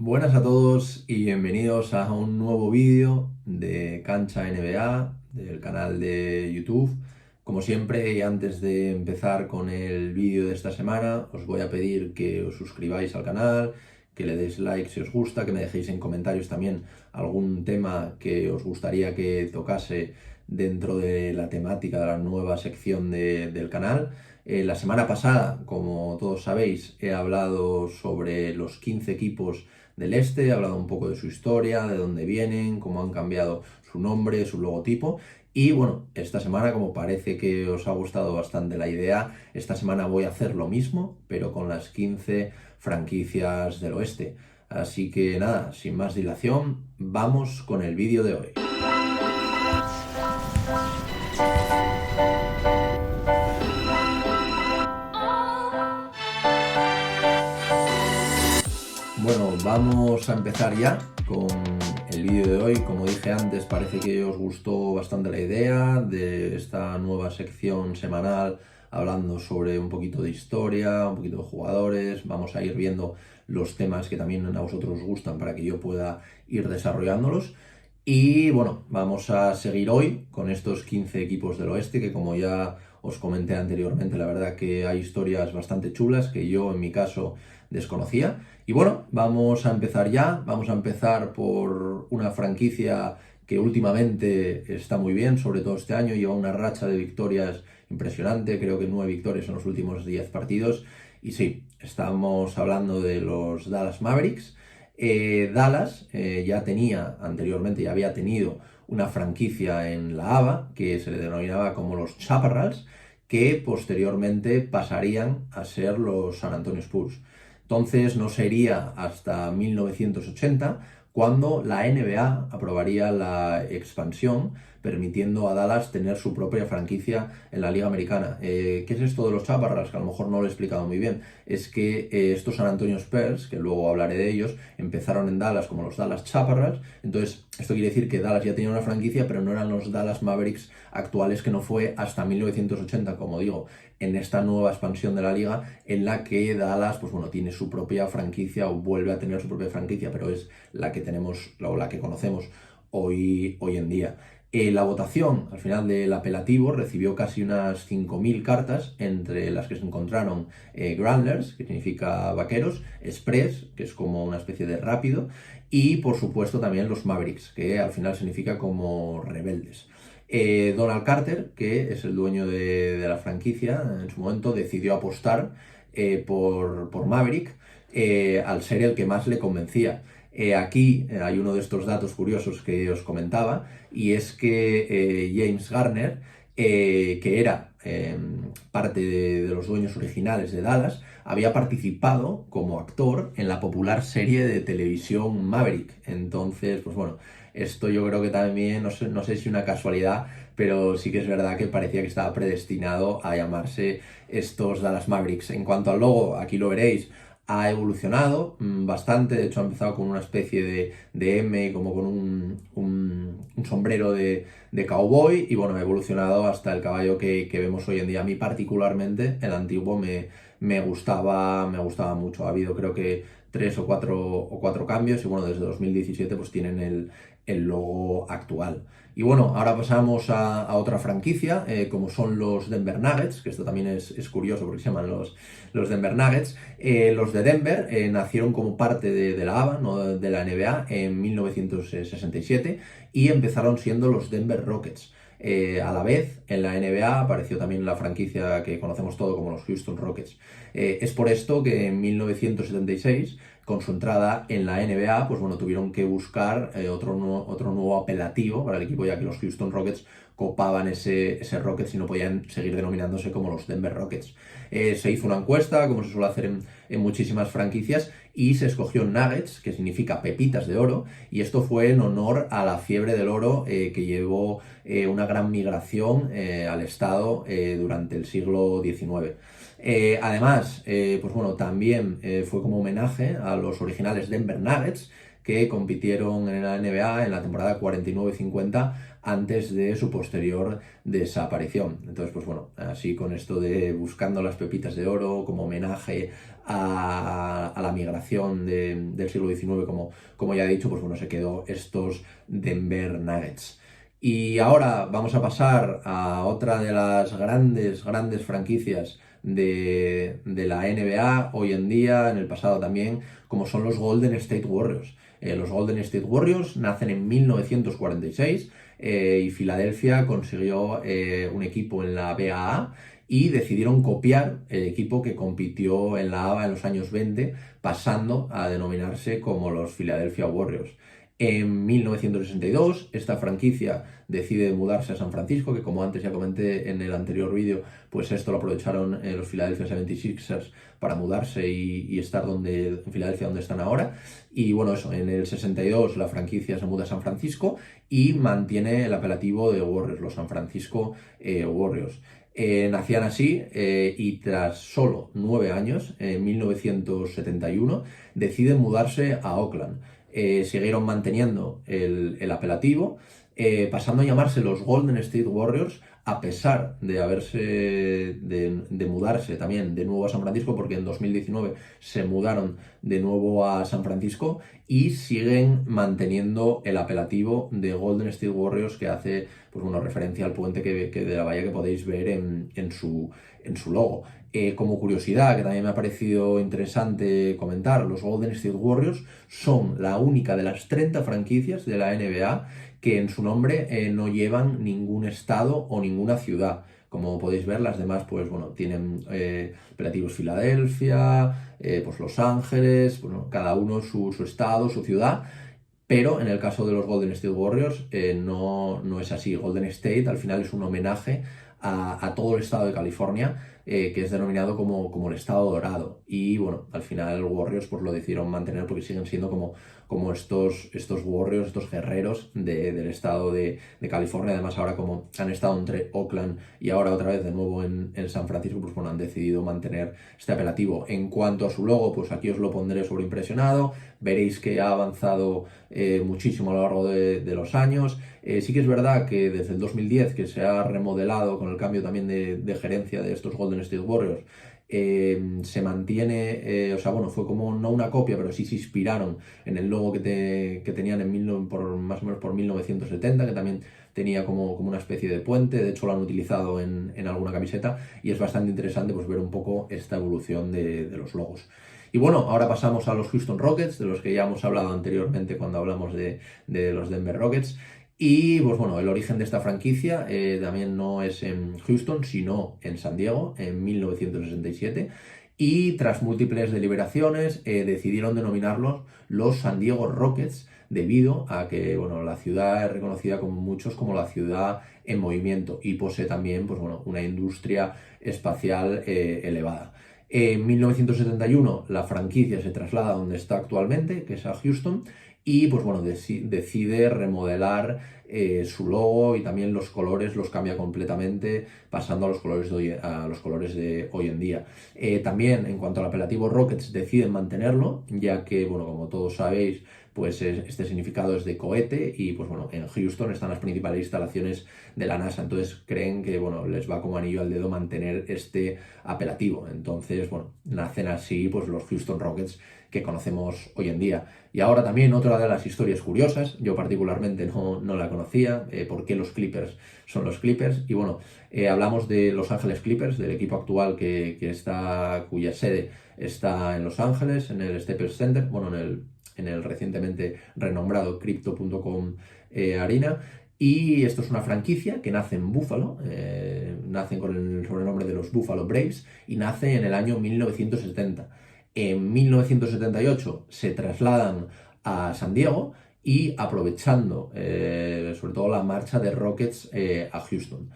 Buenas a todos y bienvenidos a un nuevo vídeo de Cancha NBA del canal de YouTube. Como siempre, y antes de empezar con el vídeo de esta semana, os voy a pedir que os suscribáis al canal, que le deis like si os gusta, que me dejéis en comentarios también algún tema que os gustaría que tocase dentro de la temática de la nueva sección del canal. La semana pasada, como todos sabéis, he hablado sobre los 15 equipos del este, he hablado un poco de su historia, de dónde vienen, cómo han cambiado su nombre, su logotipo. Y bueno, esta semana, como parece que os ha gustado bastante la idea, esta semana voy a hacer lo mismo, pero con las 15 franquicias del oeste. Así que nada, sin más dilación, vamos con el vídeo de hoy. Bueno, vamos a empezar ya con el vídeo de hoy. Como dije antes, parece que os gustó bastante la idea de esta nueva sección semanal hablando sobre un poquito de historia, un poquito de jugadores. Vamos a ir viendo los temas que también a vosotros os gustan para que yo pueda ir desarrollándolos. Y bueno, vamos a seguir hoy con estos 15 equipos del oeste que, como ya os comenté anteriormente, la verdad que hay historias bastante chulas que yo en mi caso desconocía. Y bueno, vamos a empezar ya. Vamos a empezar por una franquicia que últimamente está muy bien, sobre todo este año, lleva una racha de victorias impresionante, creo que 9 victorias en los últimos 10 partidos. Y sí, estamos hablando de los Dallas Mavericks. Dallas ya tenía anteriormente, ya había tenido una franquicia en la ABA que se le denominaba como los Chaparrals, que posteriormente pasarían a ser los San Antonio Spurs. Entonces no sería hasta 1980 cuando la NBA aprobaría la expansión, permitiendo a Dallas tener su propia franquicia en la Liga Americana. ¿Qué es esto de los Chaparrals? Que a lo mejor no lo he explicado muy bien. Es que estos San Antonio Spurs, que luego hablaré de ellos, empezaron en Dallas como los Dallas Chaparrals. Entonces, esto quiere decir que Dallas ya tenía una franquicia, pero no eran los Dallas Mavericks actuales, que no fue hasta 1980, como digo, en esta nueva expansión de la liga, en la que Dallas, pues bueno, tiene su propia franquicia o vuelve a tener su propia franquicia, pero es la que tenemos o la que conocemos hoy en día. La votación al final del apelativo recibió casi unas 5.000 cartas, entre las que se encontraron Grandlers, que significa vaqueros, Express, que es como una especie de rápido, y por supuesto también los Mavericks, que al final significa como rebeldes. Donald Carter, que es el dueño de la franquicia, en su momento decidió apostar por Maverick al ser el que más le convencía. Aquí hay uno de estos datos curiosos que os comentaba, y es que James Garner, que era parte de los dueños originales de Dallas, había participado como actor en la popular serie de televisión Maverick. Entonces, pues bueno, esto yo creo que también, no sé si una casualidad, pero sí que es verdad que parecía que estaba predestinado a llamarse estos Dallas Mavericks. En cuanto al logo, aquí lo veréis, ha evolucionado bastante. De hecho ha empezado con una especie de M, como con un sombrero de cowboy, y bueno, ha evolucionado hasta el caballo que vemos hoy en día. A mí particularmente el antiguo me gustaba mucho. Ha habido, creo que, tres o cuatro cambios, y bueno, desde 2017 pues tienen el logo actual. Y bueno, ahora pasamos a otra franquicia, como son los Denver Nuggets, que esto también es curioso porque se llaman los Denver Nuggets. Los de Denver nacieron como parte de la ABA, no de la NBA, en 1967, y empezaron siendo los Denver Rockets. A la vez, en la NBA apareció también la franquicia que conocemos todo como los Houston Rockets. Es por esto que en 1976, con su entrada en la NBA, pues bueno, tuvieron que buscar otro nuevo apelativo para el equipo, ya que los Houston Rockets copaban ese Rockets y no podían seguir denominándose como los Denver Rockets. Se hizo una encuesta, como se suele hacer en muchísimas franquicias, y se escogió Nuggets, que significa pepitas de oro, y esto fue en honor a la fiebre del oro que llevó una gran migración al estado durante el siglo XIX. Además, pues bueno, también fue como homenaje a los originales Denver Nuggets, que compitieron en la NBA en la temporada 49-50 antes de su posterior desaparición. Entonces, pues bueno, así con esto de buscando las pepitas de oro como homenaje a la migración del siglo XIX, como ya he dicho, pues bueno, se quedó estos Denver Nuggets. Y ahora vamos a pasar a otra de las grandes franquicias de la NBA hoy en día, en el pasado también, como son los Golden State Warriors. Los Golden State Warriors nacen en 1946 y Filadelfia consiguió un equipo en la BAA y decidieron copiar el equipo que compitió en la ABA en los años 20, pasando a denominarse como los Philadelphia Warriors. En 1962, esta franquicia decide mudarse a San Francisco, que como antes ya comenté en el anterior vídeo, pues esto lo aprovecharon los Philadelphia 76ers para mudarse y estar en Filadelfia donde están ahora. Y bueno, eso, en el 62 la franquicia se muda a San Francisco y mantiene el apelativo de Warriors, los San Francisco Warriors. Nacían así y tras solo 9 años, en 1971, deciden mudarse a Oakland. Siguieron manteniendo el apelativo, pasando a llamarse los Golden State Warriors, a pesar de mudarse también de nuevo a San Francisco, porque en 2019 se mudaron de nuevo a San Francisco y siguen manteniendo el apelativo de Golden State Warriors, que hace pues, bueno, referencia al puente que de la bahía que podéis ver en su logo. Como curiosidad, que también me ha parecido interesante comentar, los Golden State Warriors son la única de las 30 franquicias de la NBA que en su nombre no llevan ningún estado o ninguna ciudad. Como podéis ver, las demás, pues bueno, tienen apelativos Filadelfia, pues Los Ángeles, bueno, cada uno su estado, su ciudad. Pero en el caso de los Golden State Warriors no es así. Golden State al final es un homenaje a todo el estado de California, que es denominado como el estado dorado. Y bueno, al final los Warriors pues lo decidieron mantener porque siguen siendo como estos Warriors, estos guerreros del estado de California. Además ahora como han estado entre Oakland y ahora otra vez de nuevo en San Francisco, pues bueno, han decidido mantener este apelativo. En cuanto a su logo, pues aquí os lo pondré sobreimpresionado. Veréis que ha avanzado muchísimo a lo largo de los años. Sí que es verdad que desde el 2010, que se ha remodelado con el cambio también de gerencia de estos Golden State Warriors, se mantiene, o sea, bueno, fue como no una copia, pero sí se inspiraron en el logo que tenían más o menos por 1970, que también tenía como una especie de puente. De hecho lo han utilizado en alguna camiseta y es bastante interesante pues ver un poco esta evolución de los logos. Y bueno, ahora pasamos a los Houston Rockets, de los que ya hemos hablado anteriormente cuando hablamos de los Denver Rockets. Y pues bueno, el origen de esta franquicia también no es en Houston, sino en San Diego, en 1967. Y tras múltiples deliberaciones decidieron denominarlos los San Diego Rockets, debido a que bueno, la ciudad es reconocida como muchos como la ciudad en movimiento y posee también pues, bueno, una industria espacial elevada. En 1971 la franquicia se traslada a donde está actualmente, que es a Houston, y pues bueno, decide remodelar su logo y también los colores los cambia completamente, pasando a los colores de hoy en día. También en cuanto al apelativo Rockets deciden mantenerlo, ya que, bueno, como todos sabéis, pues este significado es de cohete y pues bueno, en Houston están las principales instalaciones de la NASA, entonces creen que bueno, les va como anillo al dedo mantener este apelativo. Entonces, bueno, nacen así pues los Houston Rockets que conocemos hoy en día. Y ahora también otra de las historias curiosas, yo particularmente no la conocía, por qué los Clippers son los Clippers, y bueno, hablamos de Los Ángeles Clippers, del equipo actual cuya sede está en Los Ángeles, en el Staples Center, bueno, en el recientemente renombrado Crypto.com Arena. Y esto es una franquicia que nace en Buffalo, nacen con el sobrenombre de los Buffalo Braves y nace en el año 1970. En 1978 se trasladan a San Diego y aprovechando sobre todo la marcha de Rockets a Houston.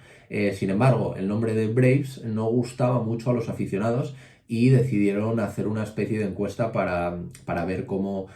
Sin embargo, el nombre de Braves no gustaba mucho a los aficionados y decidieron hacer una especie de encuesta para ver cómo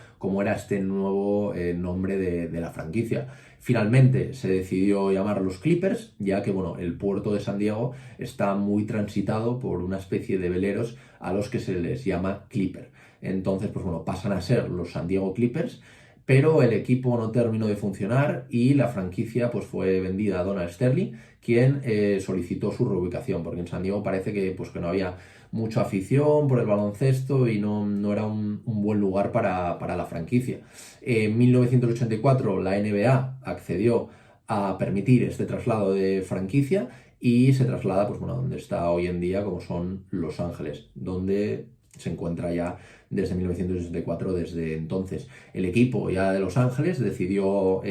era este nuevo nombre de la franquicia. Finalmente se decidió llamar los Clippers, ya que bueno, el puerto de San Diego está muy transitado por una especie de veleros a los que se les llama Clipper. Entonces, pues bueno, pasan a ser los San Diego Clippers, pero el equipo no terminó de funcionar y la franquicia pues fue vendida a Donald Sterling, quien solicitó su reubicación, porque en San Diego parece que no había mucha afición por el baloncesto y no era un buen lugar para la franquicia. En 1984 la NBA accedió a permitir este traslado de franquicia y se traslada pues, bueno, donde está hoy en día, como son Los Ángeles, donde se encuentra ya desde 1964. Desde entonces el equipo ya de Los Ángeles decidió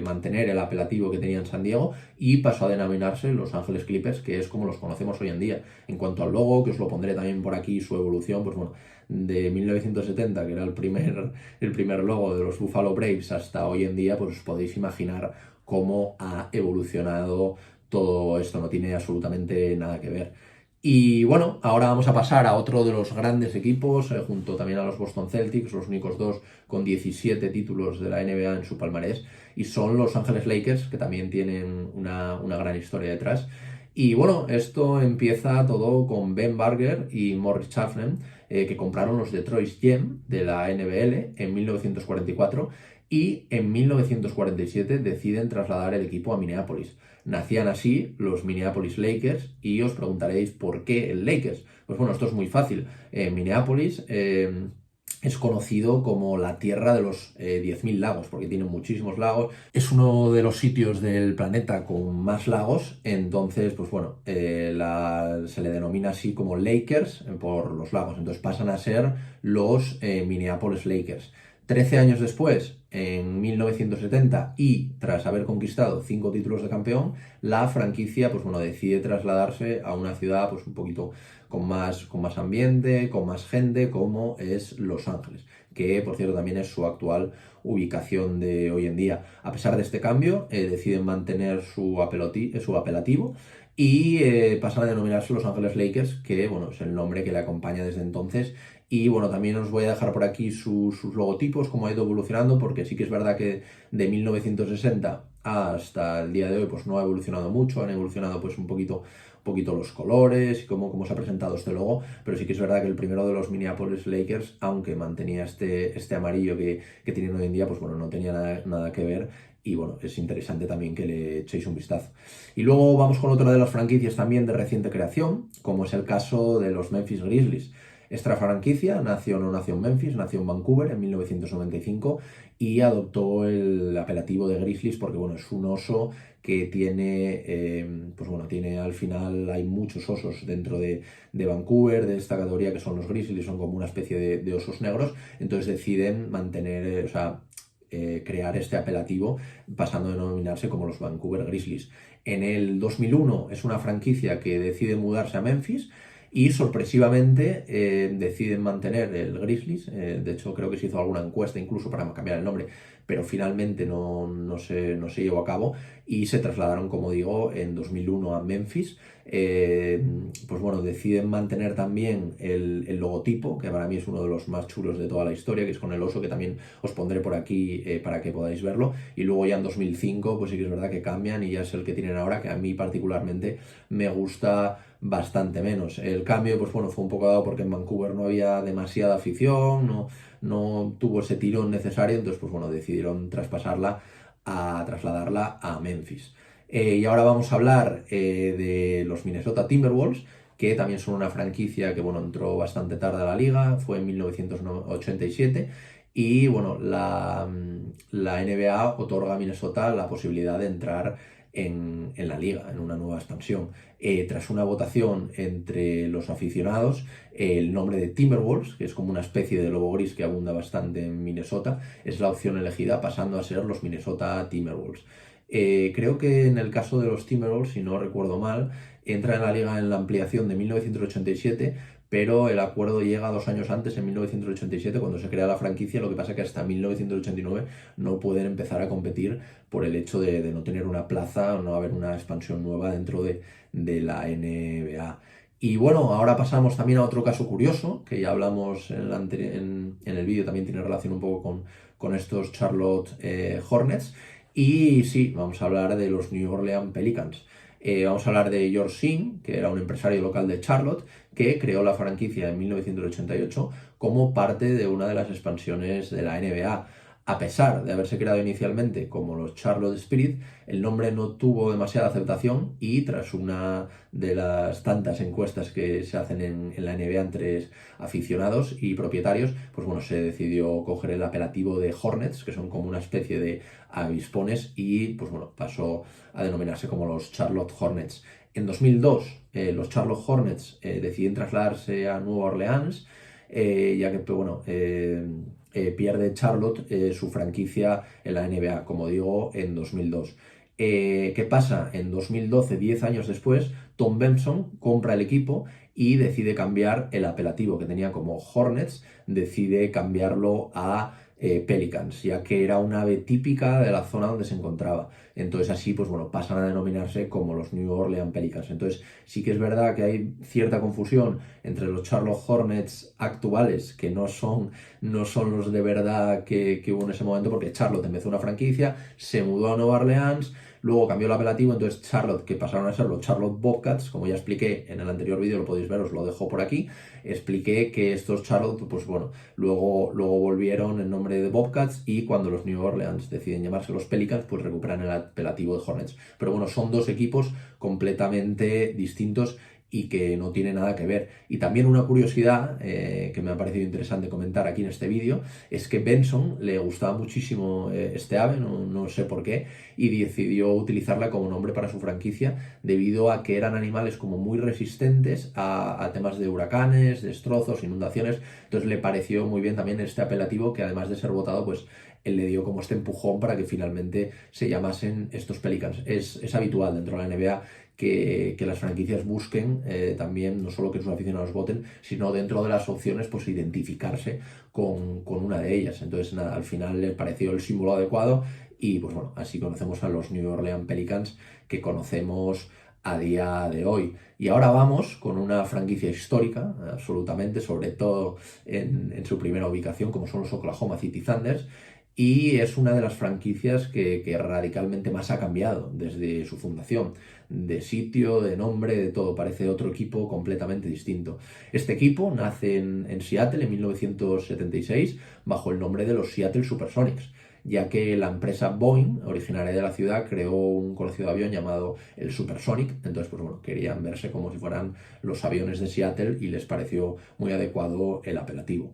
mantener el apelativo que tenía en San Diego y pasó a denominarse Los Ángeles Clippers, que es como los conocemos hoy en día. En cuanto al logo, que os lo pondré también por aquí, su evolución, pues bueno, de 1970, que era el primer logo de los Buffalo Braves, hasta hoy en día, pues os podéis imaginar cómo ha evolucionado todo esto, no tiene absolutamente nada que ver. Y bueno, ahora vamos a pasar a otro de los grandes equipos, junto también a los Boston Celtics, los únicos dos con 17 títulos de la NBA en su palmarés, y son los Angeles Lakers, que también tienen una gran historia detrás. Y bueno, esto empieza todo con Ben Barger y Morris Chapman, que compraron los Detroit Gem de la NBL en 1944 y en 1947 deciden trasladar el equipo a Minneapolis. Nacían así los Minneapolis Lakers y os preguntaréis por qué el Lakers. Pues bueno, esto es muy fácil. Minneapolis es conocido como la tierra de los 10.000 lagos, porque tiene muchísimos lagos. Es uno de los sitios del planeta con más lagos, entonces, pues bueno, se le denomina así como Lakers por los lagos. Entonces pasan a ser los Minneapolis Lakers. 13 años después, en 1970, y tras haber conquistado 5 títulos de campeón, la franquicia pues bueno, decide trasladarse a una ciudad pues un poquito con más ambiente, con más gente, como es Los Ángeles, que por cierto también es su actual ubicación de hoy en día. A pesar de este cambio, deciden mantener su apelativo y pasan a denominarse Los Ángeles Lakers, que bueno, es el nombre que le acompaña desde entonces. Y bueno, también os voy a dejar por aquí sus logotipos, cómo ha ido evolucionando, porque sí que es verdad que de 1960 hasta el día de hoy pues no ha evolucionado mucho, han evolucionado pues un poquito los colores y cómo se ha presentado este logo, pero sí que es verdad que el primero de los Minneapolis Lakers, aunque mantenía este amarillo que tienen hoy en día, pues bueno, no tenía nada que ver. Y bueno, es interesante también que le echéis un vistazo. Y luego vamos con otra de las franquicias también de reciente creación, como es el caso de los Memphis Grizzlies. Esta franquicia no nació en Memphis, nació en Vancouver en 1995 y adoptó el apelativo de Grizzlies porque bueno, es un oso que tiene al final, hay muchos osos dentro de Vancouver, de esta categoría que son los Grizzlies, son como una especie de osos negros, entonces deciden mantener, crear este apelativo pasando a denominarse como los Vancouver Grizzlies. En el 2001 es una franquicia que decide mudarse a Memphis y sorpresivamente deciden mantener el Grizzlies. De hecho, creo que se hizo alguna encuesta incluso para cambiar el nombre, pero finalmente no se llevó a cabo y se trasladaron, como digo, en 2001 a Memphis. Pues bueno, deciden mantener también el logotipo, que para mí es uno de los más chulos de toda la historia, que es con el oso, que también os pondré por aquí para que podáis verlo. Y luego ya en 2005, pues sí que es verdad que cambian y ya es el que tienen ahora, que a mí particularmente me gusta bastante menos. El cambio, pues bueno, fue un poco dado porque en Vancouver no había demasiada afición, no tuvo ese tirón necesario, entonces pues bueno, decidieron trasladarla a Memphis. Y ahora vamos a hablar de los Minnesota Timberwolves, que también son una franquicia que bueno, entró bastante tarde a la liga, fue en 1987. Y bueno, la NBA otorga a Minnesota la posibilidad de entrar en la liga, en una nueva expansión. Tras una votación entre los aficionados, el nombre de Timberwolves, que es como una especie de lobo gris que abunda bastante en Minnesota, es la opción elegida, pasando a ser los Minnesota Timberwolves. Creo que en el caso de los Timberwolves, si no recuerdo mal, entra en la liga en la ampliación de 1987, pero el acuerdo llega 2 años antes, en 1987, cuando se crea la franquicia. Lo que pasa es que hasta 1989 no pueden empezar a competir por el hecho de no tener una plaza o no haber una expansión nueva dentro de la NBA. Y bueno, ahora pasamos también a otro caso curioso, que ya hablamos en el vídeo, también tiene relación un poco con estos Charlotte Hornets. Y sí, vamos a hablar de los New Orleans Pelicans. Vamos a hablar de George Sheen, que era un empresario local de Charlotte, que creó la franquicia en 1988 como parte de una de las expansiones de la NBA. A pesar de haberse creado inicialmente como los Charlotte Spirit, el nombre no tuvo demasiada aceptación y tras una de las tantas encuestas que se hacen en la NBA entre aficionados y propietarios, pues bueno, se decidió coger el apelativo de Hornets, que son como una especie de avispones, y pues bueno, pasó a denominarse como los Charlotte Hornets. En 2002, los Charlotte Hornets deciden trasladarse a Nueva Orleans, ya que, pues, bueno, pierde Charlotte su franquicia en la NBA, como digo, en 2002. ¿Qué pasa? En 2012, 10 años después, Tom Benson compra el equipo y decide cambiar el apelativo que tenía como Hornets, decide cambiarlo a Pelicans, ya que era una ave típica de la zona donde se encontraba. Entonces así, pues bueno, pasan a denominarse como los New Orleans Pelicans. Entonces sí que es verdad que hay cierta confusión entre los Charlotte Hornets actuales, que no son los de verdad que hubo en ese momento, porque Charlotte empezó una franquicia, se mudó a Nueva Orleans, luego cambió el apelativo, entonces Charlotte, que pasaron a ser los Charlotte Bobcats, como ya expliqué en el anterior vídeo, lo podéis ver, os lo dejo por aquí, expliqué que estos Charlotte, pues bueno, luego volvieron el nombre de Bobcats, y cuando los New Orleans deciden llamarse los Pelicans, pues recuperan el apelativo de Hornets. Pero bueno, son dos equipos completamente distintos y que no tiene nada que ver. Y también una curiosidad que me ha parecido interesante comentar aquí en este vídeo es que Benson le gustaba muchísimo este ave, no sé por qué, y decidió utilizarla como nombre para su franquicia debido a que eran animales como muy resistentes a temas de huracanes, destrozos, inundaciones. Entonces le pareció muy bien también este apelativo, que además de ser votado, pues él le dio como este empujón para que finalmente se llamasen estos Pelicans. Es habitual dentro de la NBA que las franquicias busquen también, no solo que sus aficionados voten, sino dentro de las opciones, pues identificarse con una de ellas. Entonces, nada, al final les pareció el símbolo adecuado y pues bueno, así conocemos a los New Orleans Pelicans que conocemos a día de hoy. Y ahora vamos con una franquicia histórica, absolutamente, sobre todo en su primera ubicación, como son los Oklahoma City Thunders, y es una de las franquicias que radicalmente más ha cambiado desde su fundación, de sitio, de nombre, de todo. Parece otro equipo completamente distinto. Este equipo nace en Seattle en 1976 bajo el nombre de los Seattle Supersonics, ya que la empresa Boeing, originaria de la ciudad, creó un conocido avión llamado el Supersonic. Entonces, pues bueno, querían verse como si fueran los aviones de Seattle y les pareció muy adecuado el apelativo.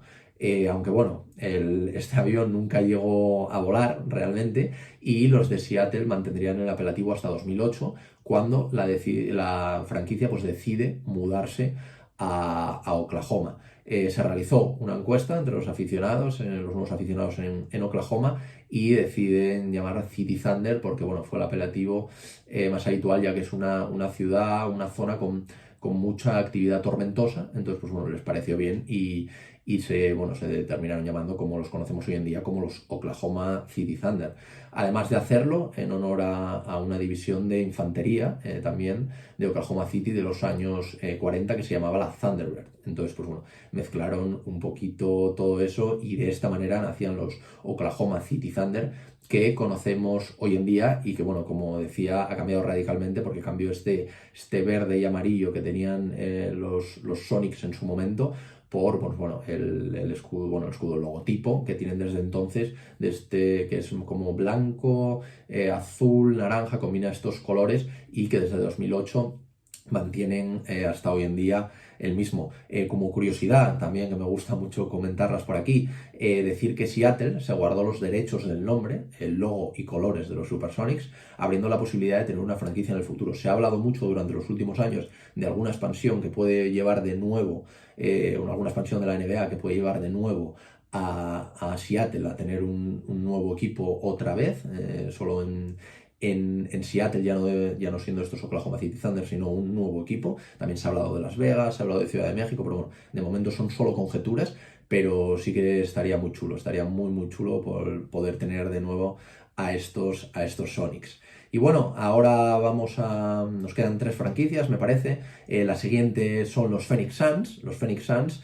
Aunque bueno, este avión nunca llegó a volar realmente, y los de Seattle mantendrían el apelativo hasta 2008, cuando la franquicia pues decide mudarse a Oklahoma. Se realizó una encuesta entre los aficionados, los nuevos aficionados en Oklahoma, y deciden llamar City Thunder porque bueno, fue el apelativo más habitual, ya que es una ciudad, una zona con mucha actividad tormentosa. Entonces pues bueno, les pareció bien y se determinaron llamando, como los conocemos hoy en día, como los Oklahoma City Thunder. Además de hacerlo en honor a una división de infantería también de Oklahoma City de los años 40, que se llamaba la Thunderbird. Entonces, pues bueno, mezclaron un poquito todo eso y de esta manera nacían los Oklahoma City Thunder, que conocemos hoy en día y que, bueno, como decía, ha cambiado radicalmente porque cambió este verde y amarillo que tenían los Sonics en su momento por pues, bueno, el escudo, el logotipo que tienen desde entonces, que es como blanco, azul, naranja, combina estos colores y que desde 2008 mantienen hasta hoy en día el mismo. Como curiosidad también, que me gusta mucho comentarlas por aquí, decir que Seattle se guardó los derechos del nombre, el logo y colores de los Supersonics, abriendo la posibilidad de tener una franquicia en el futuro. Se ha hablado mucho durante los últimos años de alguna expansión que puede llevar de nuevo, alguna expansión de la NBA que puede llevar de nuevo a Seattle a tener un nuevo equipo otra vez, solo en Seattle, ya no siendo estos Oklahoma City Thunder, sino un nuevo equipo. También se ha hablado de Las Vegas, se ha hablado de Ciudad de México, pero bueno, de momento son solo conjeturas. pero sí que estaría muy chulo, estaría muy chulo por poder tener de nuevo a estos Sonics. Y bueno, ahora nos quedan 3 franquicias, me parece. La siguiente son los Phoenix Suns. Los Phoenix Suns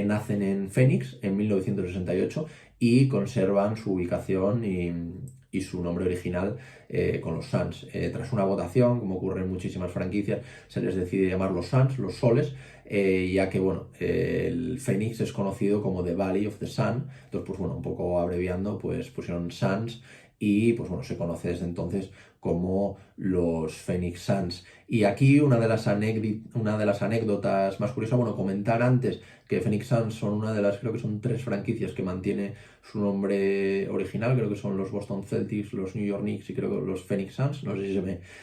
nacen en Phoenix en 1968 y conservan su ubicación y su nombre original con los Suns. Tras una votación, como ocurre en muchísimas franquicias, se les decide llamar los Suns, los Soles, ya que bueno, el Phoenix es conocido como The Valley of the Sun. Entonces, pues bueno, un poco abreviando, pues pusieron Suns y pues bueno, se conoce desde entonces como los Phoenix Suns. Y aquí una de las anécdotas más curiosas, bueno, comentar antes que Phoenix Suns son una de las, creo que son 3 franquicias que mantiene su nombre original, creo que son los Boston Celtics, los New York Knicks y creo que los Phoenix Suns, no sé si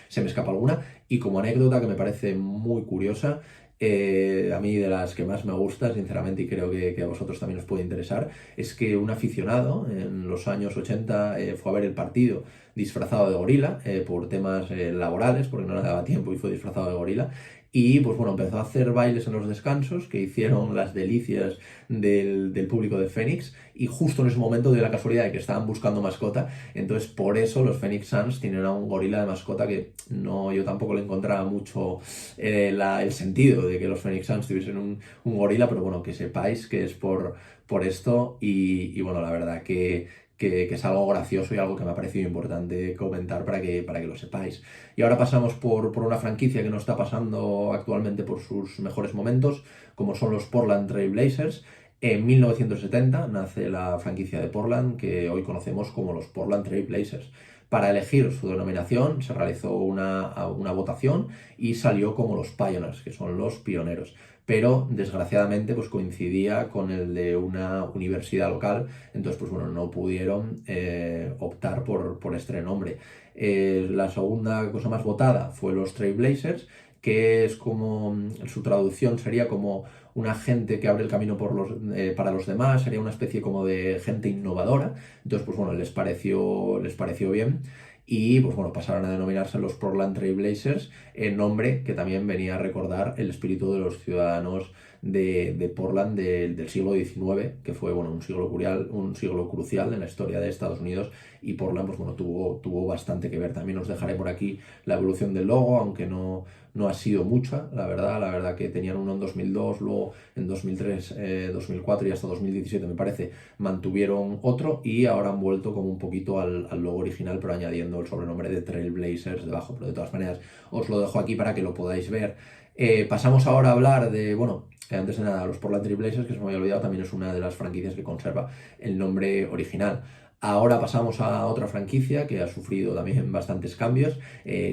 se me escapa alguna. Y como anécdota que me parece muy curiosa, a mí de las que más me gusta, sinceramente, y creo que a vosotros también os puede interesar, es que un aficionado en los años 80 fue a ver el partido disfrazado de gorila por temas laborales, porque no le daba tiempo y fue disfrazado de gorila. Y pues bueno, empezó a hacer bailes en los descansos que hicieron las delicias del público de Phoenix y justo en ese momento dio la casualidad de que estaban buscando mascota, entonces por eso los Phoenix Suns tienen a un gorila de mascota que no, yo tampoco le encontraba mucho el sentido de que los Phoenix Suns tuviesen un gorila, pero bueno, que sepáis que es por esto y bueno, la verdad que es algo gracioso y algo que me ha parecido importante comentar para que lo sepáis. Y ahora pasamos por una franquicia que no está pasando actualmente por sus mejores momentos, como son los Portland Trail Blazers. En 1970 nace la franquicia de Portland, que hoy conocemos como los Portland Trail Blazers. Para elegir su denominación se realizó una votación y salió como los Pioneers, que son los pioneros. Pero desgraciadamente pues coincidía con el de una universidad local, entonces pues bueno, no pudieron optar por este nombre. La segunda cosa más votada fue los Trailblazers, que es como, su traducción sería como una gente que abre el camino para los demás, sería una especie como de gente innovadora. Entonces, pues bueno, les pareció bien y pues bueno, pasaron a denominarse los Portland Trail Blazers, el nombre que también venía a recordar el espíritu de los ciudadanos de Portland del siglo XIX, que fue bueno, un siglo crucial en la historia de Estados Unidos, y Portland pues bueno, tuvo bastante que ver. También os dejaré por aquí la evolución del logo, aunque no ha sido mucha, la verdad que tenían uno en 2002, luego en 2003, 2004 y hasta 2017 me parece mantuvieron otro y ahora han vuelto como un poquito al logo original, pero añadiendo el sobrenombre de Trailblazers debajo. Pero de todas maneras os lo dejo aquí para que lo podáis ver. Pasamos ahora a hablar de, bueno, antes de nada, los Portland Trail Blazers, que se me había olvidado, también es una de las franquicias que conserva el nombre original. Ahora pasamos a otra franquicia que ha sufrido también bastantes cambios,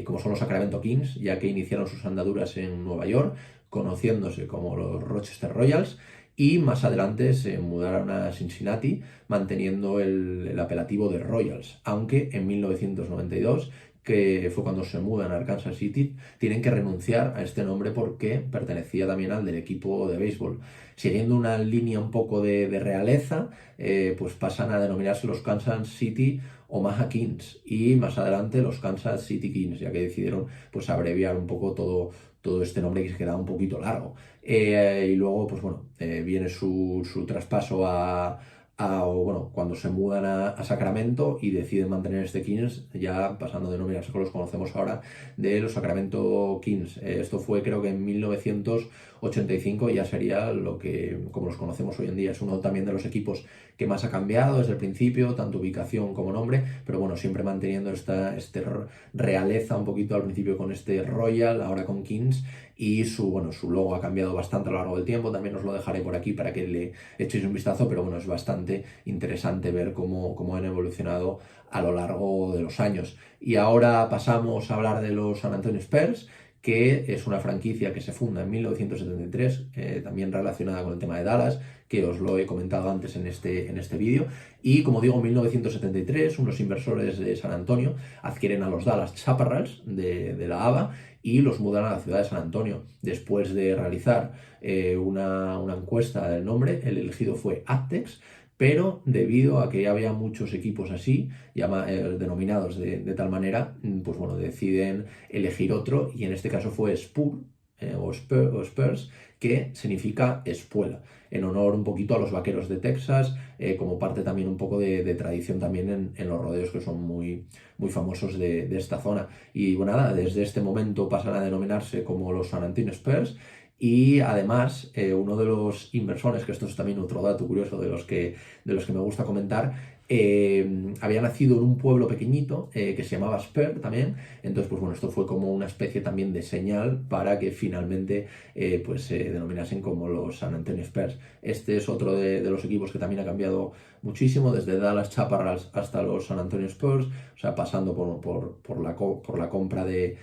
como son los Sacramento Kings, ya que iniciaron sus andaduras en Nueva York, conociéndose como los Rochester Royals, y más adelante se mudaron a Cincinnati, manteniendo el apelativo de Royals, aunque en 1992, que fue cuando se mudan a Arkansas City, tienen que renunciar a este nombre porque pertenecía también al del equipo de béisbol. Siguiendo una línea un poco de realeza, pues pasan a denominarse los Kansas City Omaha Kings y más adelante los Kansas City Kings, ya que decidieron pues abreviar un poco todo este nombre que se quedaba un poquito largo. Y luego, pues bueno, viene su traspaso bueno, cuando se mudan a Sacramento y deciden mantener este Kings, ya pasando a denominarse como los conocemos ahora, de los Sacramento Kings. Esto fue creo que en 1985 y ya sería lo que, como los conocemos hoy en día. Es uno también de los equipos que más ha cambiado desde el principio, tanto ubicación como nombre, pero bueno, siempre manteniendo esta realeza un poquito al principio con este Royal, ahora con Kings, y su logo ha cambiado bastante a lo largo del tiempo. También os lo dejaré por aquí para que le echéis un vistazo, pero bueno, es bastante interesante ver cómo han evolucionado a lo largo de los años. Y ahora pasamos a hablar de los San Antonio Spurs, que es una franquicia que se funda en 1973, también relacionada con el tema de Dallas, que os lo he comentado antes en este vídeo. Y como digo, en 1973, unos inversores de San Antonio adquieren a los Dallas Chaparrals de la ABA y los mudan a la ciudad de San Antonio. Después de realizar una encuesta del nombre, el elegido fue Aptex, pero debido a que había muchos equipos así, denominados de tal manera, pues bueno, deciden elegir otro y en este caso fue Spurs, que significa espuela, en honor un poquito a los vaqueros de Texas, como parte también un poco de tradición también en los rodeos que son muy, muy famosos de esta zona. Y bueno, nada, desde este momento pasan a denominarse como los San Antonio Spurs. Y además, uno de los inversores, que esto es también otro dato curioso de los que me gusta comentar, había nacido en un pueblo pequeñito que se llamaba Spur también. Entonces, pues bueno, esto fue como una especie también de señal para que finalmente pues se denominasen como los San Antonio Spurs. Este es otro de los equipos que también ha cambiado muchísimo, desde Dallas Chaparrals hasta los San Antonio Spurs, o sea, pasando por la compra de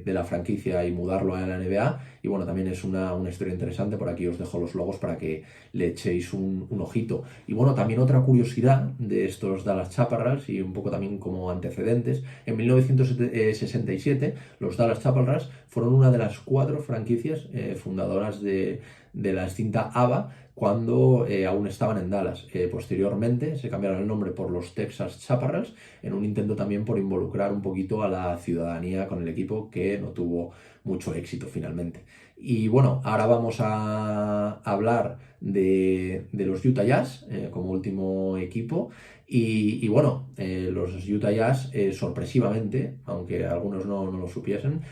la franquicia y mudarlo a la NBA. Y bueno, también es una historia interesante. Por aquí os dejo los logos para que le echéis un ojito. Y bueno, también otra curiosidad de estos Dallas Chaparrals y un poco también como antecedentes: en 1967 los Dallas Chaparrals fueron una de las 4 franquicias fundadoras de la extinta ABA cuando aún estaban en Dallas. Posteriormente se cambiaron el nombre por los Texas Chaparrals, en un intento también por involucrar un poquito a la ciudadanía con el equipo, que no tuvo mucho éxito finalmente. Y bueno, ahora vamos a hablar de los Utah Jazz como último equipo. Y bueno, los Utah Jazz, sorpresivamente, aunque algunos no lo supiesen,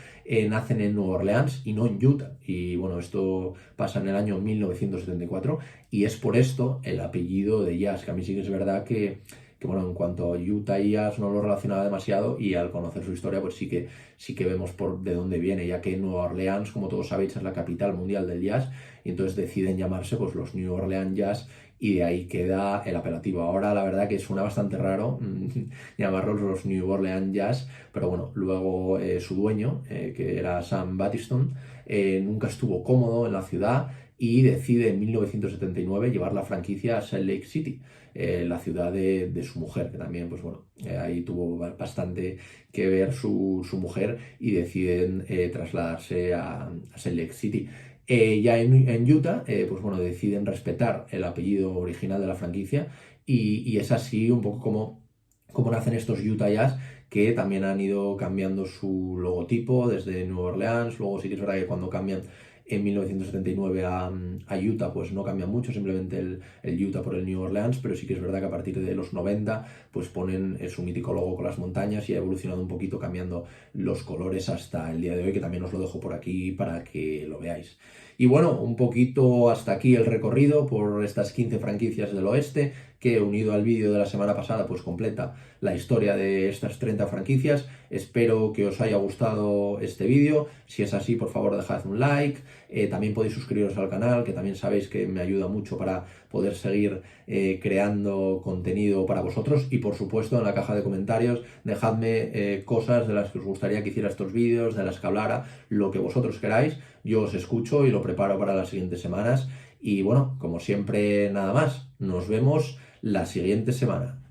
nacen en Nueva Orleans y no en Utah. Y bueno, esto pasa en el año 1974 y es por esto el apellido de Jazz, que a mí sí que es verdad que bueno, en cuanto a Utah y Jazz no lo relacionaba demasiado, y al conocer su historia pues sí que vemos de dónde viene, ya que Nueva Orleans, como todos sabéis, es la capital mundial del jazz, y entonces deciden llamarse pues los New Orleans Jazz, y de ahí queda el apelativo. Ahora la verdad que suena bastante raro llamarlos los New Orleans Jazz, pero bueno, luego su dueño, que era Sam Battiston, nunca estuvo cómodo en la ciudad y decide en 1979 llevar la franquicia a Salt Lake City, la ciudad de su mujer, que también, pues bueno, ahí tuvo bastante que ver su mujer, y deciden trasladarse a Salt Lake City. Ya en Utah, pues bueno, deciden respetar el apellido original de la franquicia, y es así un poco como nacen estos Utah Jazz, que también han ido cambiando su logotipo desde Nueva Orleans. Luego sí que es verdad que cuando cambian en 1979 a Utah, pues no cambia mucho, simplemente el Utah por el New Orleans, pero sí que es verdad que a partir de los 90 pues ponen su mítico logo con las montañas, y ha evolucionado un poquito cambiando los colores hasta el día de hoy, que también os lo dejo por aquí para que lo veáis. Y bueno, un poquito hasta aquí el recorrido por estas 15 franquicias del oeste, que unido al vídeo de la semana pasada pues completa la historia de estas 30 franquicias. Espero que os haya gustado este vídeo. Si es así, por favor dejad un like. También podéis suscribiros al canal, que también sabéis que me ayuda mucho para poder seguir creando contenido para vosotros. Y por supuesto, en la caja de comentarios dejadme cosas de las que os gustaría que hiciera estos vídeos, de las que hablara, lo que vosotros queráis. Yo os escucho y lo preparo para las siguientes semanas. Y bueno, como siempre, nada más. Nos vemos la siguiente semana.